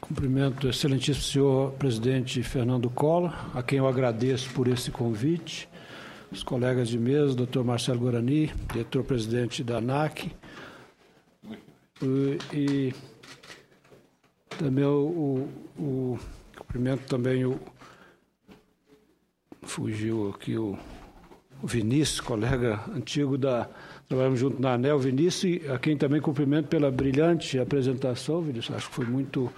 Cumprimento o excelentíssimo senhor presidente Fernando Collor, a quem eu agradeço por esse convite, os colegas de mesa, doutor Marcelo Guarani, diretor-presidente da ANAC, e também cumprimento também fugiu aqui o Vinícius, colega antigo trabalhamos junto na ANEEL, Vinícius, a quem também cumprimento pela brilhante apresentação, Vinícius, acho que foi muito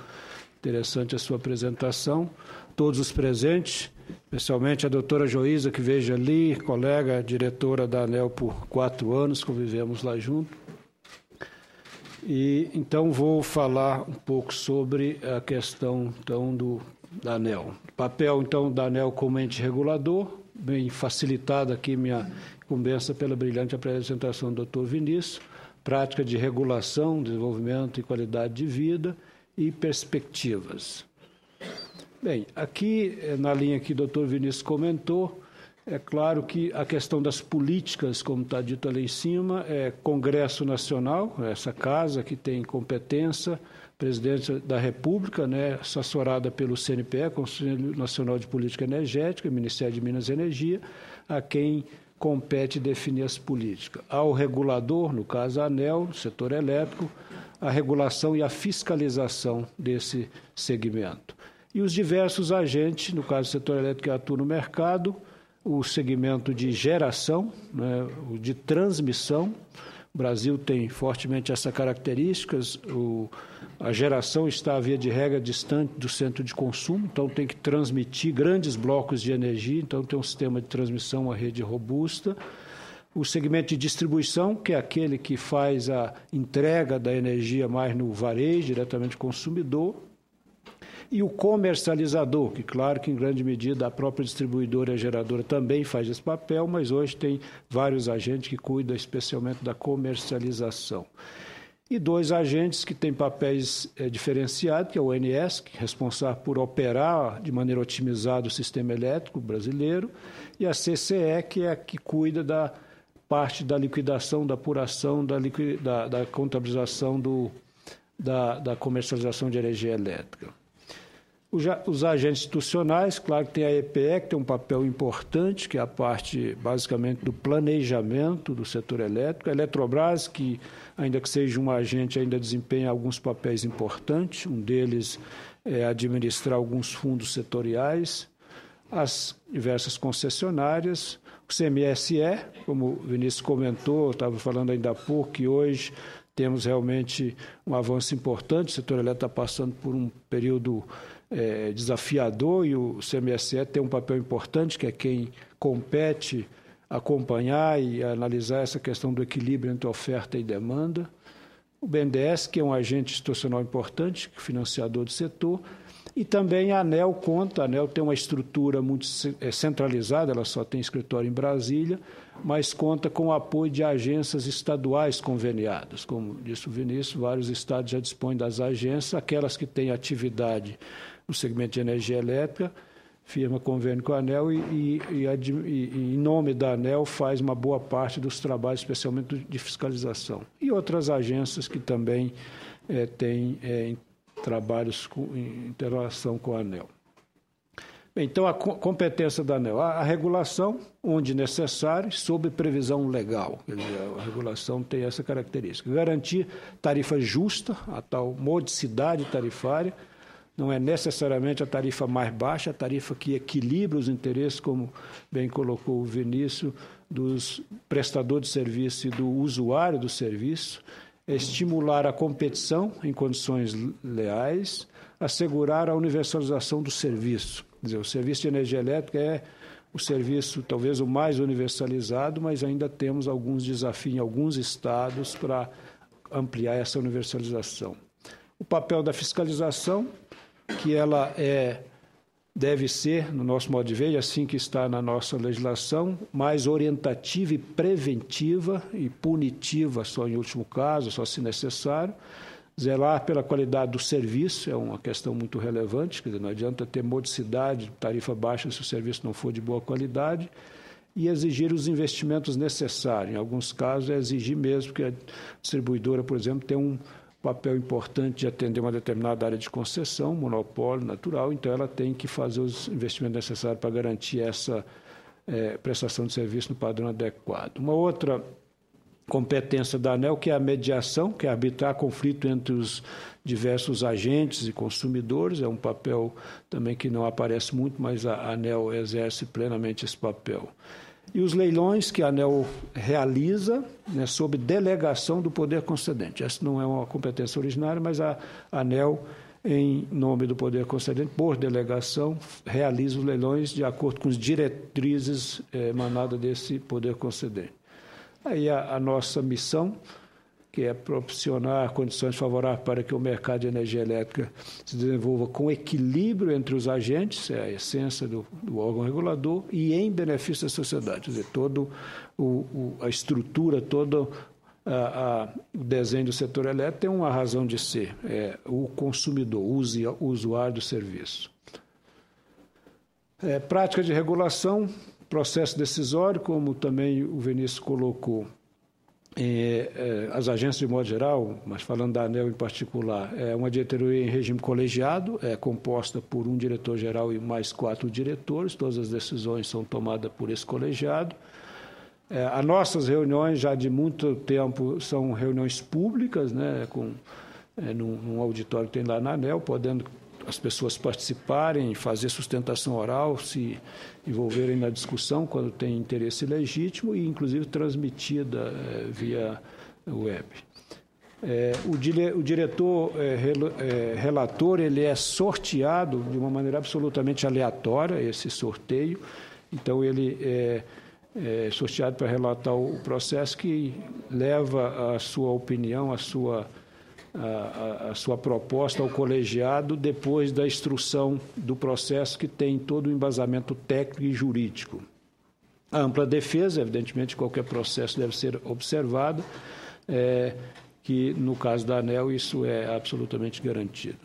interessante a sua apresentação, todos os presentes, especialmente a doutora Joísa, que vejo ali, colega, diretora da ANEEL por 4 anos, convivemos lá junto. E então vou falar um pouco sobre a questão então, da ANEEL. O papel então da ANEEL como ente regulador, bem facilitada aqui minha incumbência pela brilhante apresentação do doutor Vinícius, prática de regulação, desenvolvimento e qualidade de vida e perspectivas. Bem, aqui, na linha que o doutor Vinícius comentou, é claro que a questão das políticas, como está dito ali em cima, é Congresso Nacional, essa casa que tem competência, Presidência da República, né, assessorada pelo CNPE, Conselho Nacional de Política Energética, Ministério de Minas e Energia, a quem compete definir as políticas. Ao regulador, no caso a ANEEL, no setor elétrico, a regulação e a fiscalização desse segmento. E os diversos agentes, no caso do setor elétrico que atua no mercado, o segmento de geração, né, o de transmissão. O Brasil tem fortemente essas características, a geração está, via de regra, distante do centro de consumo, então tem que transmitir grandes blocos de energia, então tem um sistema de transmissão, uma rede robusta. O segmento de distribuição, que é aquele que faz a entrega da energia mais no varejo, diretamente ao consumidor. E o comercializador, que claro que em grande medida a própria distribuidora e a geradora também faz esse papel, mas hoje tem vários agentes que cuidam especialmente da comercialização. E 2 agentes que têm papéis diferenciados, que é o ONS, que é responsável por operar de maneira otimizada o sistema elétrico brasileiro, e a CCE, que é a que cuida da parte da liquidação, da apuração, da contabilização da comercialização de energia elétrica. Os agentes institucionais, claro que tem a EPE, que tem um papel importante, que é a parte, basicamente, do planejamento do setor elétrico. A Eletrobras, que, ainda que seja um agente, ainda desempenha alguns papéis importantes. Um deles é administrar alguns fundos setoriais. As diversas concessionárias. O CMSE, como o Vinícius comentou, eu estava falando ainda há pouco, que hoje temos realmente um avanço importante. O setor elétrico está passando por um período desafiador e o CMSE tem um papel importante, que é quem compete acompanhar e analisar essa questão do equilíbrio entre oferta e demanda. O BNDES, que é um agente institucional importante, financiador do setor, e também a ANEEL conta. A ANEEL tem uma estrutura muito centralizada, ela só tem escritório em Brasília, mas conta com o apoio de agências estaduais conveniadas. Como disse o Vinícius, vários estados já dispõem das agências, aquelas que têm atividade no segmento de energia elétrica, firma convênio com a ANEEL e em nome da ANEEL faz uma boa parte dos trabalhos, especialmente de fiscalização. E outras agências que também têm trabalhos em interação com a ANEEL. Bem, então, a competência da ANEEL, a regulação, onde necessário, sob previsão legal. Quer dizer, a regulação tem essa característica. Garantir tarifa justa, a tal modicidade tarifária, não é necessariamente a tarifa mais baixa, a tarifa que equilibra os interesses, como bem colocou o Vinícius, dos prestadores de serviço e do usuário do serviço, é estimular a competição em condições leais, assegurar a universalização do serviço. Quer dizer, o serviço de energia elétrica é o serviço talvez o mais universalizado, mas ainda temos alguns desafios em alguns estados para ampliar essa universalização. O papel da fiscalização, que ela deve ser, no nosso modo de ver, assim que está na nossa legislação, mais orientativa e preventiva e punitiva, só em último caso, só se necessário. Zelar pela qualidade do serviço é uma questão muito relevante, quer dizer, não adianta ter modicidade, tarifa baixa se o serviço não for de boa qualidade, e exigir os investimentos necessários. Em alguns casos, é exigir mesmo que a distribuidora, por exemplo, tenha papel importante de atender uma determinada área de concessão, monopólio natural, então ela tem que fazer os investimentos necessários para garantir essa prestação de serviço no padrão adequado. Uma outra competência da ANEEL, que é a mediação, que é arbitrar conflito entre os diversos agentes e consumidores, é um papel também que não aparece muito, mas a ANEEL exerce plenamente esse papel. E os leilões que a ANEEL realiza, né, sob delegação do poder concedente. Essa não é uma competência originária, mas a ANEEL, em nome do poder concedente, por delegação, realiza os leilões de acordo com as diretrizes emanadas desse poder concedente. Aí a nossa missão, que é proporcionar condições favoráveis para que o mercado de energia elétrica se desenvolva com equilíbrio entre os agentes, é a essência do órgão regulador, e em benefício da sociedade. Quer dizer, toda a estrutura, todo o desenho do setor elétrico tem uma razão de ser, o consumidor, o usuário do serviço. Prática de regulação, processo decisório, como também o Vinícius colocou, as agências de modo geral, mas falando da ANEEL em particular, é uma diretoria em regime colegiado, é composta por um diretor-geral e mais 4 diretores, todas as decisões são tomadas por esse colegiado. As nossas reuniões, já de muito tempo, são reuniões públicas, né, num auditório que tem lá na ANEEL, podendo as pessoas participarem, fazer sustentação oral, se envolverem na discussão quando tem interesse legítimo e, inclusive, transmitida via web. O diretor relator, ele é sorteado de uma maneira absolutamente aleatória, esse sorteio, então ele é sorteado para relatar o processo, que leva a sua opinião, a sua proposta ao colegiado depois da instrução do processo, que tem todo o embasamento técnico e jurídico. A ampla defesa, evidentemente, qualquer processo deve ser observado, que no caso da ANEEL isso é absolutamente garantido.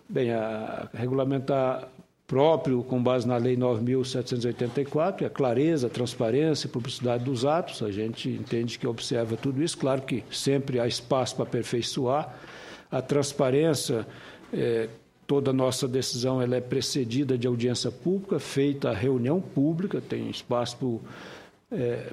Bem, a regulamentar próprio, com base na Lei 9.784, a clareza, a transparência e publicidade dos atos. A gente entende que observa tudo isso. Claro que sempre há espaço para aperfeiçoar. A transparência, toda a nossa decisão ela é precedida de audiência pública, feita a reunião pública, tem espaço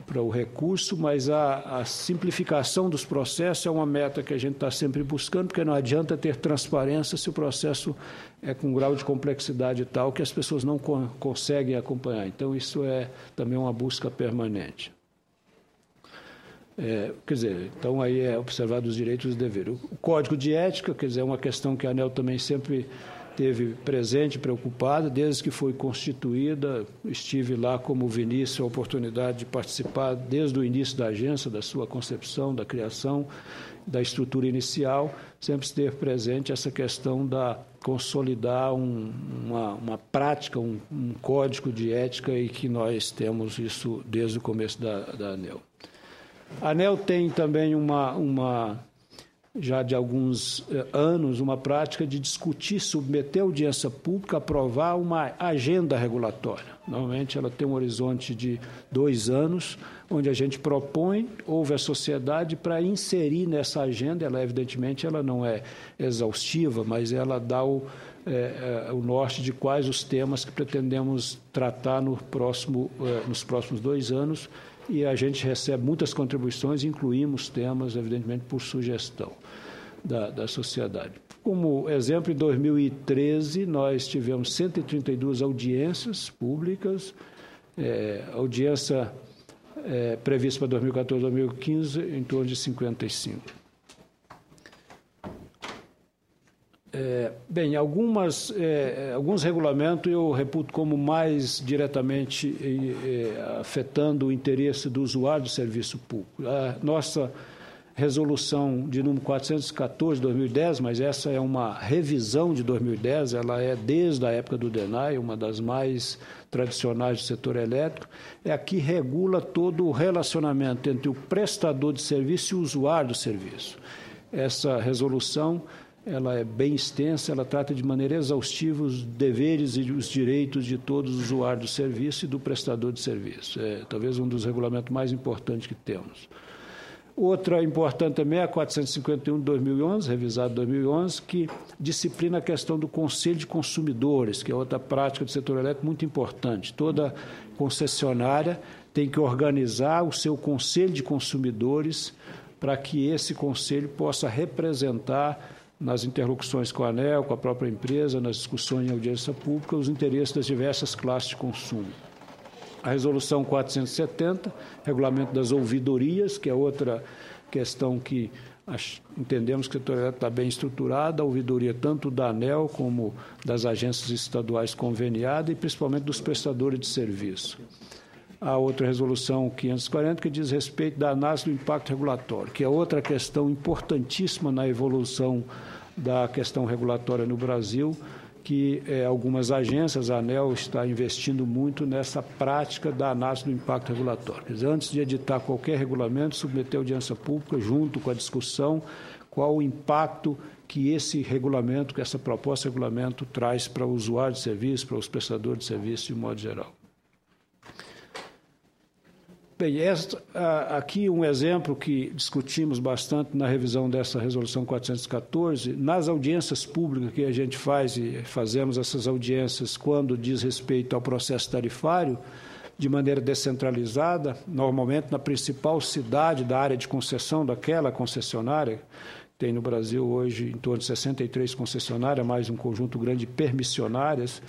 para o recurso, mas a simplificação dos processos é uma meta que a gente está sempre buscando, porque não adianta ter transparência se o processo é com um grau de complexidade tal que as pessoas não conseguem acompanhar. Então, isso é também uma busca permanente. Quer dizer, então aí é observado os direitos e os deveres. O Código de Ética, quer dizer, é uma questão que a ANEEL também sempre teve presente, preocupada, desde que foi constituída. Estive lá como Vinícius, a oportunidade de participar desde o início da agência, da sua concepção, da criação, da estrutura inicial, sempre esteve presente essa questão da consolidar uma prática, um código de ética, e que nós temos isso desde o começo da ANEEL. A ANEEL tem também já de alguns anos, uma prática de discutir, submeter à audiência pública, aprovar uma agenda regulatória. Normalmente ela tem um horizonte de 2 anos, onde a gente propõe, ouve a sociedade para inserir nessa agenda. Ela, evidentemente, ela não é exaustiva, mas ela dá o norte de quais os temas que pretendemos tratar nos próximos 2 anos, e a gente recebe muitas contribuições, incluímos temas, evidentemente, por sugestão da sociedade. Como exemplo, em 2013, nós tivemos 132 audiências públicas, audiência prevista para 2014 e 2015, em torno de 55. Bem, alguns regulamentos eu reputo como mais diretamente afetando o interesse do usuário do serviço público. A nossa resolução de número 414 de 2010, mas essa é uma revisão de 2010, ela é desde a época do DENAI, uma das mais tradicionais do setor elétrico, é a que regula todo o relacionamento entre o prestador de serviço e o usuário do serviço. Essa resolução ela é bem extensa, ela trata de maneira exaustiva os deveres e os direitos de todos os usuários do serviço e do prestador de serviço. É talvez um dos regulamentos mais importantes que temos. Outra importante também é a 451 de 2011, revisada em 2011, que disciplina a questão do Conselho de Consumidores, que é outra prática do setor elétrico muito importante. Toda concessionária tem que organizar o seu Conselho de Consumidores para que esse conselho possa representar nas interlocuções com a ANEEL, com a própria empresa, nas discussões em audiência pública, os interesses das diversas classes de consumo. A Resolução 470, Regulamento das Ouvidorias, que é outra questão que entendemos que o setor elétrico está bem estruturado, a ouvidoria tanto da ANEEL como das agências estaduais conveniadas e principalmente dos prestadores de serviço. A outra Resolução 540, que diz respeito da análise do impacto regulatório, que é outra questão importantíssima na evolução da questão regulatória no Brasil, que algumas agências, a ANEEL está investindo muito nessa prática da análise do impacto regulatório. Quer dizer, antes de editar qualquer regulamento, submeter a audiência pública, junto com a discussão, qual o impacto que esse regulamento, que essa proposta de regulamento traz para o usuário de serviço, para os prestadores de serviço de modo geral. Bem, aqui um exemplo que discutimos bastante na revisão dessa Resolução 414, nas audiências públicas que a gente faz e fazemos essas audiências quando diz respeito ao processo tarifário, de maneira descentralizada, normalmente na principal cidade da área de concessão daquela concessionária, tem no Brasil hoje em torno de 63 concessionárias, mais um conjunto grande de permissionárias.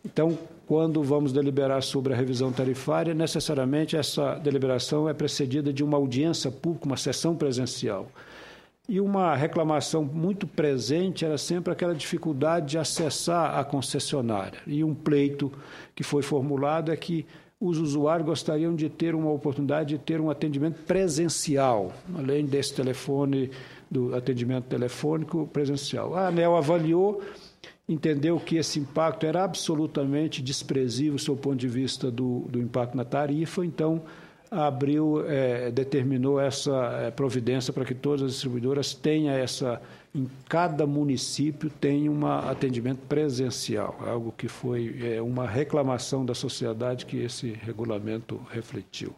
Então, quando vamos deliberar sobre a revisão tarifária, necessariamente essa deliberação é precedida de uma audiência pública, uma sessão presencial. E uma reclamação muito presente era sempre aquela dificuldade de acessar a concessionária. E um pleito que foi formulado é que os usuários gostariam de ter uma oportunidade de ter um atendimento presencial, além desse telefone, do atendimento telefônico presencial. A ANEEL avaliou, entendeu que esse impacto era absolutamente desprezível do seu ponto de vista do impacto na tarifa, então determinou essa providência para que todas as distribuidoras tenham em cada município tem um atendimento presencial, algo que foi uma reclamação da sociedade que esse regulamento refletiu.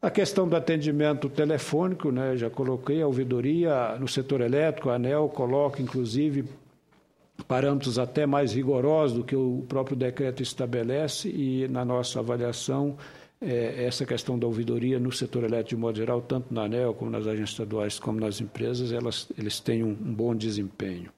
A questão do atendimento telefônico, né, já coloquei, a ouvidoria no setor elétrico, a ANEEL coloca, inclusive, parâmetros até mais rigorosos do que o próprio decreto estabelece e, na nossa avaliação, essa questão da ouvidoria no setor elétrico, de modo geral, tanto na ANEEL como nas agências estaduais como nas empresas, eles têm um bom desempenho.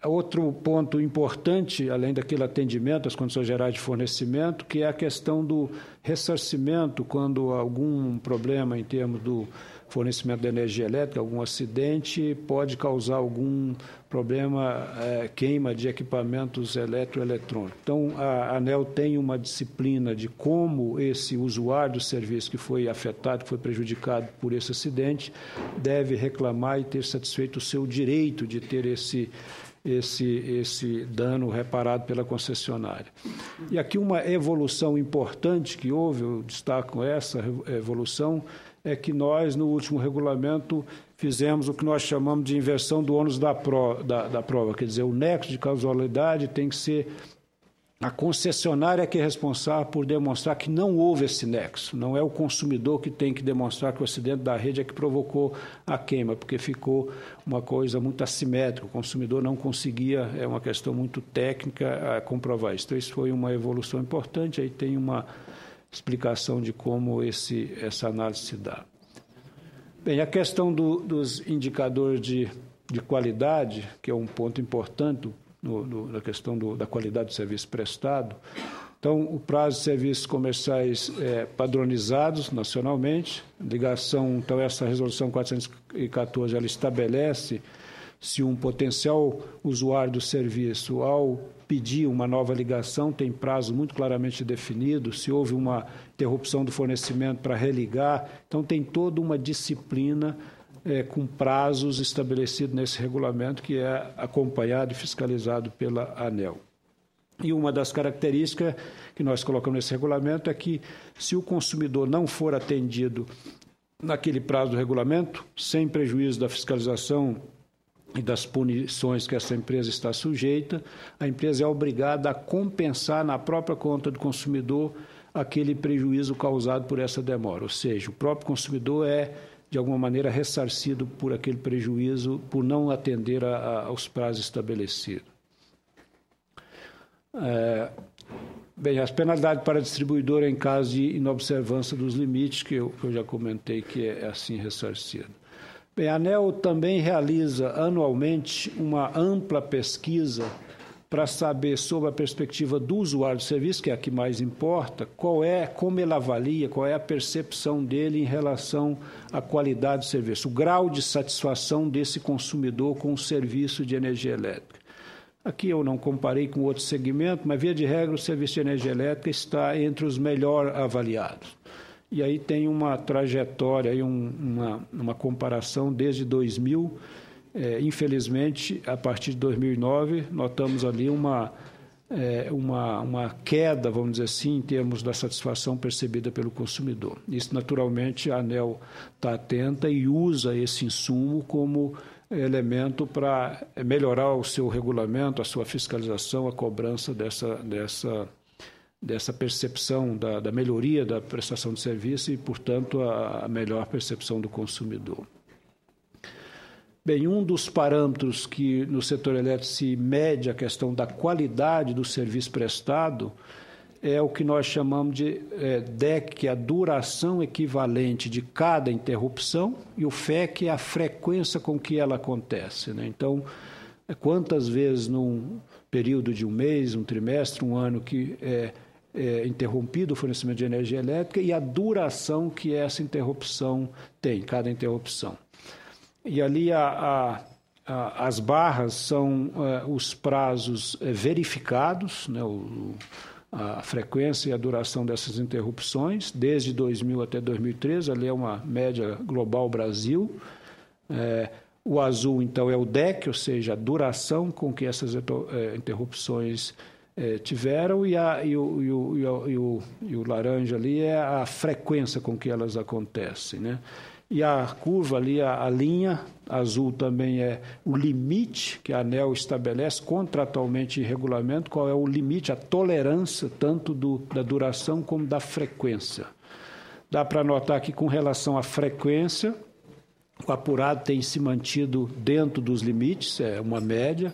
Outro ponto importante, além daquele atendimento às condições gerais de fornecimento, que é a questão do ressarcimento quando algum problema em termos do fornecimento de energia elétrica, algum acidente, pode causar algum problema, queima de equipamentos eletroeletrônicos. Então, a ANEEL tem uma disciplina de como esse usuário do serviço que foi afetado, que foi prejudicado por esse acidente, deve reclamar e ter satisfeito o seu direito de ter esse dano reparado pela concessionária. E aqui uma evolução importante que houve, eu destaco essa evolução, é que nós, no último regulamento, fizemos o que nós chamamos de inversão do ônus da prova, quer dizer, o nexo de causalidade tem que ser a concessionária que é responsável por demonstrar que não houve esse nexo, não é o consumidor que tem que demonstrar que o acidente da rede é que provocou a queima, porque ficou uma coisa muito assimétrica, o consumidor não conseguia, é uma questão muito técnica, comprovar isso. Então, isso foi uma evolução importante, aí tem uma explicação de como essa análise se dá. Bem, a questão dos indicadores de qualidade, que é um ponto importante na questão da qualidade do serviço prestado. Então, o prazo de serviços comerciais padronizados nacionalmente, então essa resolução 414, ela estabelece se um potencial usuário do serviço, ao pedir uma nova ligação, tem prazo muito claramente definido, se houve uma interrupção do fornecimento para religar, então tem toda uma disciplina com prazos estabelecidos nesse regulamento que é acompanhado e fiscalizado pela ANEEL. E uma das características que nós colocamos nesse regulamento é que, se o consumidor não for atendido naquele prazo do regulamento, sem prejuízo da fiscalização e das punições que essa empresa está sujeita, a empresa é obrigada a compensar na própria conta do consumidor aquele prejuízo causado por essa demora, ou seja, o próprio consumidor é, de alguma maneira, ressarcido por aquele prejuízo por não atender aos prazos estabelecidos. Bem, as penalidades para a distribuidora em caso de inobservância dos limites, que eu já comentei que é assim ressarcido. Bem, a ANEEL também realiza anualmente uma ampla pesquisa para saber, sob a perspectiva do usuário do serviço, que é a que mais importa, como ele avalia, qual é a percepção dele em relação à qualidade do serviço, o grau de satisfação desse consumidor com o serviço de energia elétrica. Aqui eu não comparei com outro segmento, mas, via de regra, o serviço de energia elétrica está entre os melhor avaliados. E aí tem uma trajetória, aí uma comparação desde 2000. Infelizmente, a partir de 2009, notamos ali uma queda, vamos dizer assim, em termos da satisfação percebida pelo consumidor. Isso, naturalmente, a ANEEL está atenta e usa esse insumo como elemento para melhorar o seu regulamento, a sua fiscalização, a cobrança dessa percepção da melhoria da prestação de serviço e, portanto, a melhor percepção do consumidor. Bem, um dos parâmetros que no setor elétrico se mede a questão da qualidade do serviço prestado é o que nós chamamos de DEC, que é a duração equivalente de cada interrupção, e o FEC é a frequência com que ela acontece, né? Então, quantas vezes num período de um mês, um trimestre, um ano que é interrompido o fornecimento de energia elétrica e a duração que essa interrupção tem, cada interrupção. E ali as barras são os prazos verificados, né, a frequência e a duração dessas interrupções, desde 2000 até 2013, ali é uma média global Brasil. O azul, então, é o DEC, ou seja, a duração com que essas interrupções tiveram, e o laranja ali é a frequência com que elas acontecem, né? E a curva ali, a linha azul também é o limite que a ANEEL estabelece contratualmente em regulamento, qual é o limite, a tolerância, tanto da duração como da frequência. Dá para notar que, com relação à frequência, o apurado tem se mantido dentro dos limites, é uma média,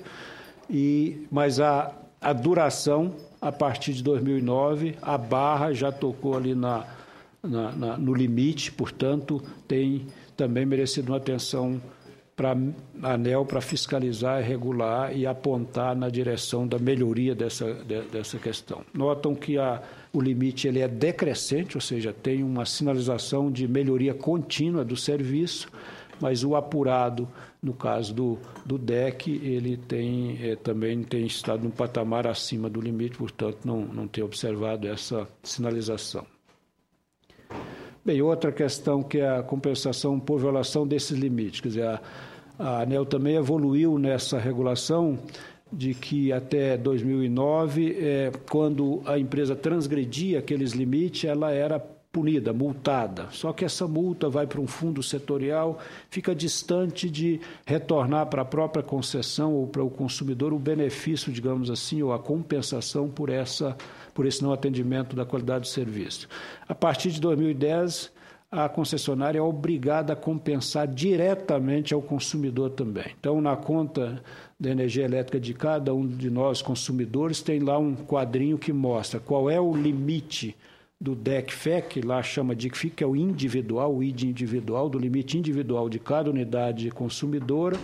mas a duração, a partir de 2009, a barra já tocou ali no limite, portanto, tem também merecido uma atenção para a ANEEL para fiscalizar, regular e apontar na direção da melhoria dessa questão. Notam que o limite ele é decrescente, ou seja, tem uma sinalização de melhoria contínua do serviço, mas o apurado, no caso do DEC, ele também tem estado num patamar acima do limite, portanto, não tem observado essa sinalização. Bem, outra questão que é a compensação por violação desses limites. Quer dizer, a ANEEL também evoluiu nessa regulação de que até 2009, quando a empresa transgredia aqueles limites, ela era punida, multada. Só que essa multa vai para um fundo setorial, fica distante de retornar para a própria concessão ou para o consumidor o benefício, digamos assim, ou a compensação por esse não atendimento da qualidade do serviço. A partir de 2010, a concessionária é obrigada a compensar diretamente ao consumidor também. Então, na conta da energia elétrica de cada um de nós, consumidores, tem lá um quadrinho que mostra qual é o limite do DEC-FEC, lá chama de FIC, que é o individual, o ID individual, do limite individual de cada unidade consumidora,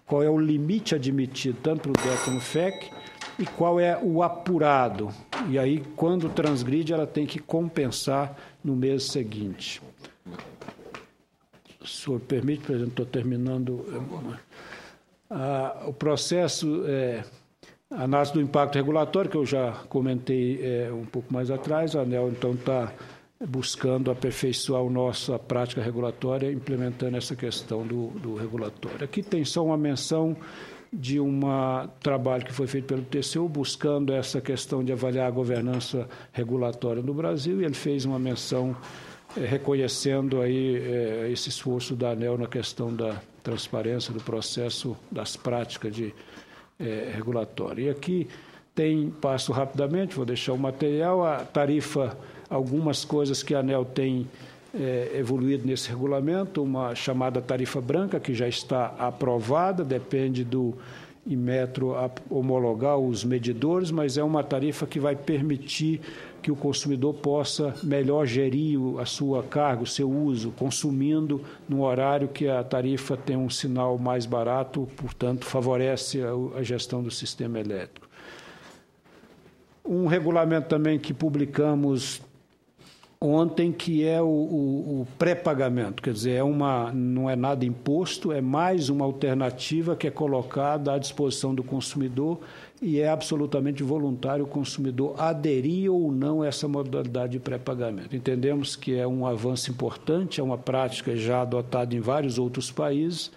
qual é o limite admitido tanto para o DEC como o FEC, e qual é o apurado. E aí, quando transgride, ela tem que compensar no mês seguinte. O senhor permite, presidente, estou terminando. O processo, análise do impacto regulatório, que eu já comentei um pouco mais atrás, a ANEEL, então, está buscando aperfeiçoar a nossa prática regulatória, implementando essa questão do regulatório. Aqui tem só uma menção de um trabalho que foi feito pelo TCU, buscando essa questão de avaliar a governança regulatória no Brasil, e ele fez uma menção reconhecendo aí esse esforço da ANEEL na questão da transparência do processo das práticas regulatórias. E aqui Passo rapidamente, vou deixar o material, a tarifa, algumas coisas que a ANEEL tem evoluído nesse regulamento, uma chamada tarifa branca, que já está aprovada, depende do Inmetro homologar os medidores, mas é uma tarifa que vai permitir que o consumidor possa melhor gerir a sua carga, o seu uso, consumindo no horário que a tarifa tem um sinal mais barato, portanto, favorece a gestão do sistema elétrico. Um regulamento também que publicamos ontem, que é o pré-pagamento, quer dizer, não é nada imposto, é mais uma alternativa que é colocada à disposição do consumidor e é absolutamente voluntário o consumidor aderir ou não a essa modalidade de pré-pagamento. Entendemos que é um avanço importante, é uma prática já adotada em vários outros países,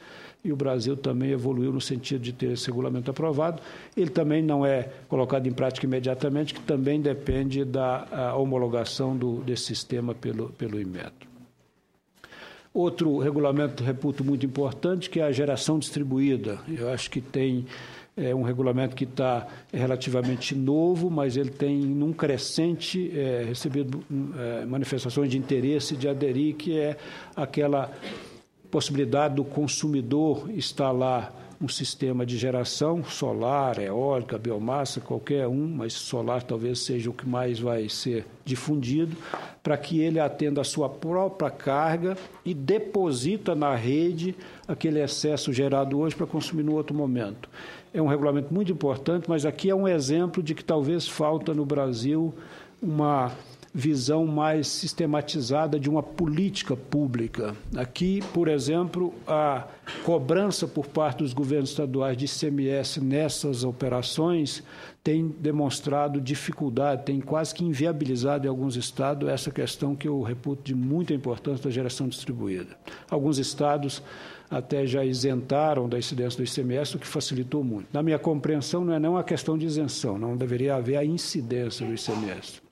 e o Brasil também evoluiu no sentido de ter esse regulamento aprovado. Ele também não é colocado em prática imediatamente, que também depende da homologação desse sistema pelo Inmetro. Outro regulamento, reputo, muito importante, que é a geração distribuída. Eu acho que tem um regulamento que está relativamente novo, mas ele tem, num crescente, recebido manifestações de interesse de aderir, que é aquela possibilidade do consumidor instalar um sistema de geração solar, eólica, biomassa, qualquer um, mas solar talvez seja o que mais vai ser difundido, para que ele atenda a sua própria carga e deposita na rede aquele excesso gerado hoje para consumir no outro momento. É um regulamento muito importante, mas aqui é um exemplo de que talvez falta no Brasil uma visão mais sistematizada de uma política pública. Aqui, por exemplo, a cobrança por parte dos governos estaduais de ICMS nessas operações tem demonstrado dificuldade, tem quase que inviabilizado em alguns estados essa questão que eu reputo de muita importância da geração distribuída. Alguns estados até já isentaram da incidência do ICMS, o que facilitou muito. Na minha compreensão, não é uma questão de isenção, não deveria haver a incidência do ICMS.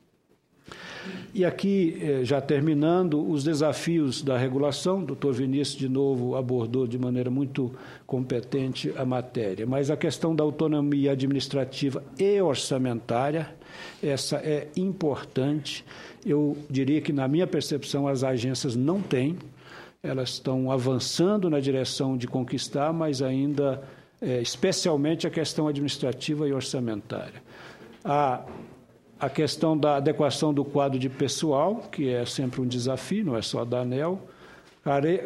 E aqui, já terminando, os desafios da regulação, o doutor Vinícius, de novo, abordou de maneira muito competente a matéria, mas a questão da autonomia administrativa e orçamentária, essa é importante. Eu diria que, na minha percepção, as agências não têm, elas estão avançando na direção de conquistar, mas ainda, especialmente a questão administrativa e orçamentária. A questão da adequação do quadro de pessoal, que é sempre um desafio, não é só da ANEEL,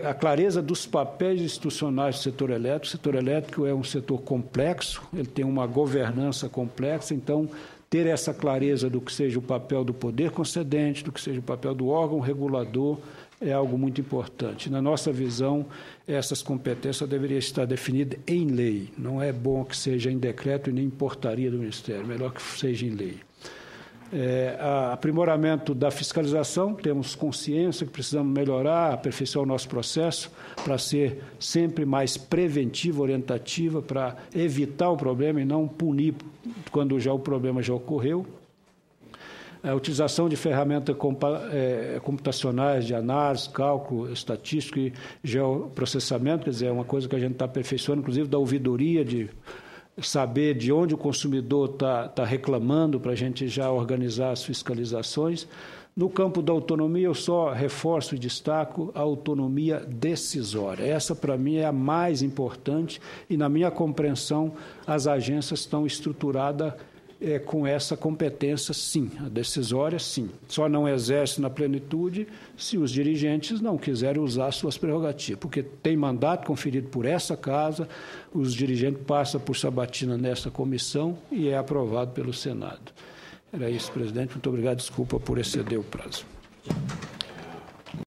a clareza dos papéis institucionais do setor elétrico. O setor elétrico é um setor complexo, ele tem uma governança complexa, então, ter essa clareza do que seja o papel do poder concedente, do que seja o papel do órgão regulador, é algo muito importante. Na nossa visão, essas competências deveriam estar definidas em lei. Não é bom que seja em decreto e nem em portaria do Ministério, melhor que seja em lei. Aprimoramento da fiscalização, temos consciência que precisamos melhorar, aperfeiçoar o nosso processo para ser sempre mais preventiva, orientativa, para evitar o problema e não punir quando o problema já ocorreu. A utilização de ferramentas computacionais de análise, cálculo estatístico e geoprocessamento, quer dizer, é uma coisa que a gente está aperfeiçoando, inclusive da ouvidoria, de saber de onde o consumidor está reclamando para a gente já organizar as fiscalizações. No campo da autonomia, eu só reforço e destaco a autonomia decisória. Essa, para mim, é a mais importante e, na minha compreensão, as agências estão estruturadas com essa competência, sim. A decisória, sim. Só não exerce na plenitude se os dirigentes não quiserem usar suas prerrogativas, porque tem mandato conferido por essa casa, os dirigentes passam por sabatina nessa comissão e é aprovado pelo Senado. Era isso, presidente. Muito obrigado. Desculpa por exceder o prazo.